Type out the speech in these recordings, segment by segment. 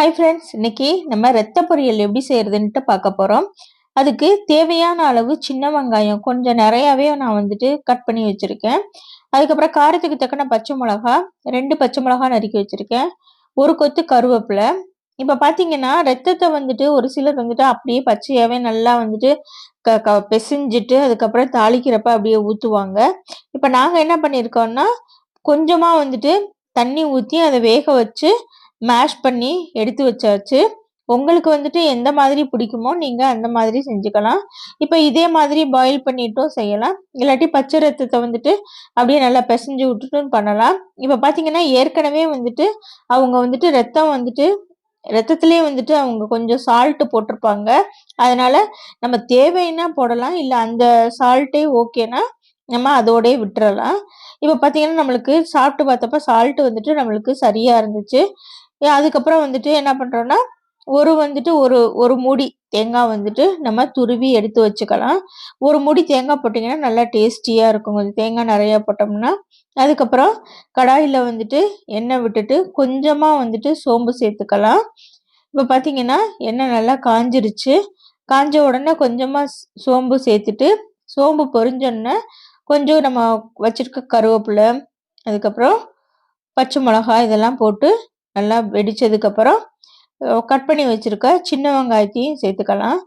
Hi friends, இன்னைக்கு நம்ம ரத்த பொரியல் எப்படி செய்யறதுன்ட்டு பார்க்க போறோம். அதுக்கு தேவையான அளவு சின்ன வெங்காயம் கொஞ்சம் நிறையாவே நான் கட் பண்ணி வச்சிருக்கேன். அதுக்கப்புறம் காரத்துக்கு தக்கன பச்சை மிளகா, 2 பச்சை மிளகா நறுக்கி வச்சிருக்கேன். ஒரு கொத்து கருவேப்பிலை. இப்ப பாத்தீங்கன்னா ரத்தத்தை ஒரு சிலர் அப்படியே பச்சையாவே நல்லா பிசைஞ்சிட்டு அதுக்கப்புறம் தாளிக்கிறப்ப அப்படியே ஊத்துவாங்க. இப்ப நாங்க என்ன பண்ணியிருக்கோம்னா கொஞ்சமா தண்ணி ஊத்தி அதை வேக வச்சு மேஷ் பண்ணி எடுத்து வச்சாச்சு. உங்களுக்கு எந்த மாதிரி பிடிக்குமோ நீங்க அந்த மாதிரி செஞ்சுக்கலாம். இப்ப இதே மாதிரி பாயில் பண்ணிட்டும் செய்யலாம். இல்லாட்டி பச்சை ரத்தத்தை அப்படியே நல்லா பிசைஞ்சு விட்டுட்டும் பண்ணலாம். இப்ப பாத்தீங்கன்னா ஏற்கனவே அவங்க ரத்தத்திலேயே அவங்க கொஞ்சம் சால்ட் போட்டிருப்பாங்க. அதனால நம்ம தேவைன்னா போடலாம். இல்ல அந்த சால்ட்டே ஓகேனா நம்ம அதோடயே விட்டுறலாம். இப்ப பாத்தீங்கன்னா நம்மளுக்கு சாப்பிட்டு பார்த்தப்ப சால்ட் நம்மளுக்கு சரியா இருந்துச்சு. அதுக்கப்புறம் என்ன பண்றோம்னா ஒரு ஒரு ஒரு மூடி தேங்காய் நம்ம துருவி எடுத்து வச்சுக்கலாம். ஒரு மூடி தேங்காய் போட்டிங்கன்னா நல்லா டேஸ்டியா இருக்கும். கொஞ்சம் தேங்காய் நிறைய போட்டோம்னா. அதுக்கப்புறம் கடாயில எண்ணெய் விட்டுட்டு கொஞ்சமா சோம்பு சேர்த்துக்கலாம். இப்ப பாத்தீங்கன்னா எண்ணெய் நல்லா காஞ்சிருச்சு. காஞ்ச உடனே கொஞ்சமா சோம்பு சேர்த்துட்டு சோம்பு பொரிஞ்சோடனே கொஞ்சம் நம்ம வச்சிருக்க கருவேப்பிலை, அதுக்கப்புறம் பச்சை மிளகாய் இதெல்லாம் போட்டு நல்லா வெடிச்சதுக்கப்புறம் கட் பண்ணி வச்சிருக்க சின்ன வெங்காயத்தையும் சேர்த்துக்கலாம்.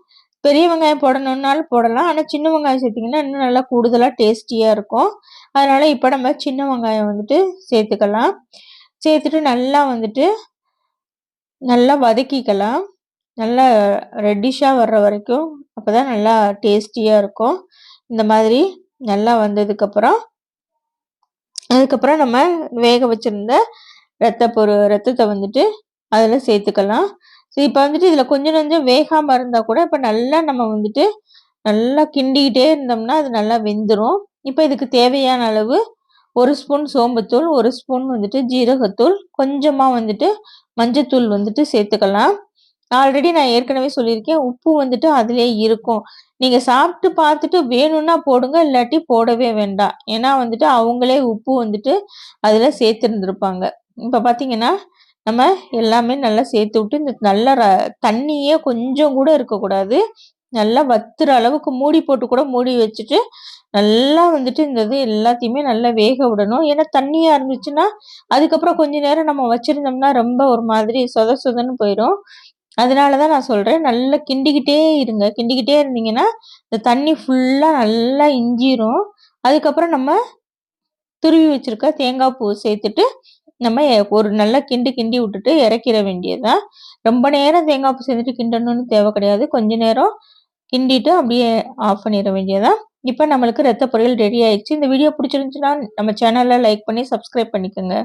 பெரிய வெங்காயம் போடணுன்னாலும் போடலாம். ஆனால் சின்ன வெங்காயம் சேர்த்திங்கன்னா இன்னும் நல்லா கூடுதலாக டேஸ்டியாக இருக்கும். அதனால் இப்போ நம்ம சின்ன வெங்காயம் சேர்த்துக்கலாம். சேர்த்துட்டு நல்லா நல்லா வதக்கிக்கலாம். நல்லா ரெட்டிஷாக வர்ற வரைக்கும். அப்போ தான் நல்லா டேஸ்டியாக இருக்கும். இந்த மாதிரி நல்லா வந்ததுக்கப்புறம் அதுக்கப்புறம் நம்ம வேக வச்சுருந்த ரத்தத்தை அதில் சேர்த்துக்கலாம். ஸோ இப்போ இதில் கொஞ்சம் கொஞ்சம் வேகாமல் இருந்தால் கூட இப்போ நல்லா நம்ம நல்லா கிண்டிக்கிட்டே இருந்தோம்னா அது நல்லா வெந்துடும். இப்போ இதுக்கு தேவையான அளவு 1 ஸ்பூன் சோம்புத்தூள், 1 ஸ்பூன் ஜீரகத்தூள், கொஞ்சமாக மஞ்சத்தூள் சேர்த்துக்கலாம். ஆல்ரெடி நான் ஏற்கனவே சொல்லியிருக்கேன், உப்பு அதிலே இருக்கும். நீங்க சாப்பிட்டு பார்த்துட்டு வேணும்னா போடுங்க, இல்லாட்டி போடவே வேண்டாம். ஏன்னா அவங்களே உப்பு அதில் சேர்த்துருந்துருப்பாங்க. இப்போ பார்த்தீங்கன்னா நம்ம எல்லாமே நல்லா சேர்த்து விட்டு இந்த நல்ல தண்ணியே கொஞ்சம் கூட இருக்கக்கூடாது. நல்லா வத்துற அளவுக்கு மூடி போட்டு கூட மூடி வச்சுட்டு நல்லா இந்த இது எல்லாத்தையுமே நல்லா வேக விடணும். ஏன்னா தண்ணியா இருந்துச்சுன்னா அதுக்கப்புறம் கொஞ்ச நேரம் நம்ம வச்சிருந்தோம்னா ரொம்ப ஒரு மாதிரி சொத சொதன்னு போயிடும். அதனாலதான் நான் சொல்றேன், நல்லா கிண்டிக்கிட்டே இருங்க. கிண்டிக்கிட்டே இருந்தீங்கன்னா இந்த தண்ணி ஃபுல்லா நல்லா இஞ்சிரும். அதுக்கப்புறம் நம்ம துருவி வச்சிருக்க தேங்காய் பூ சேர்த்துட்டு நம்ம ஒரு நல்லா கிண்டி விட்டுட்டு இறக்கிற வேண்டியதுதான். ரொம்ப நேரம் தேங்காய் பூ சேர்த்துட்டு கிண்டணும்னு தேவை கிடையாது. கொஞ்ச நேரம் கிண்டிட்டு அப்படியே ஆஃப் பண்ணிட வேண்டியதுதான். இப்போ நம்மளுக்கு ரத்த பொரியல் ரெடி ஆயிடுச்சு. இந்த வீடியோ பிடிச்சிருந்துச்சுன்னா நம்ம சேனலை லைக் பண்ணி சப்ஸ்கிரைப் பண்ணிக்கோங்க.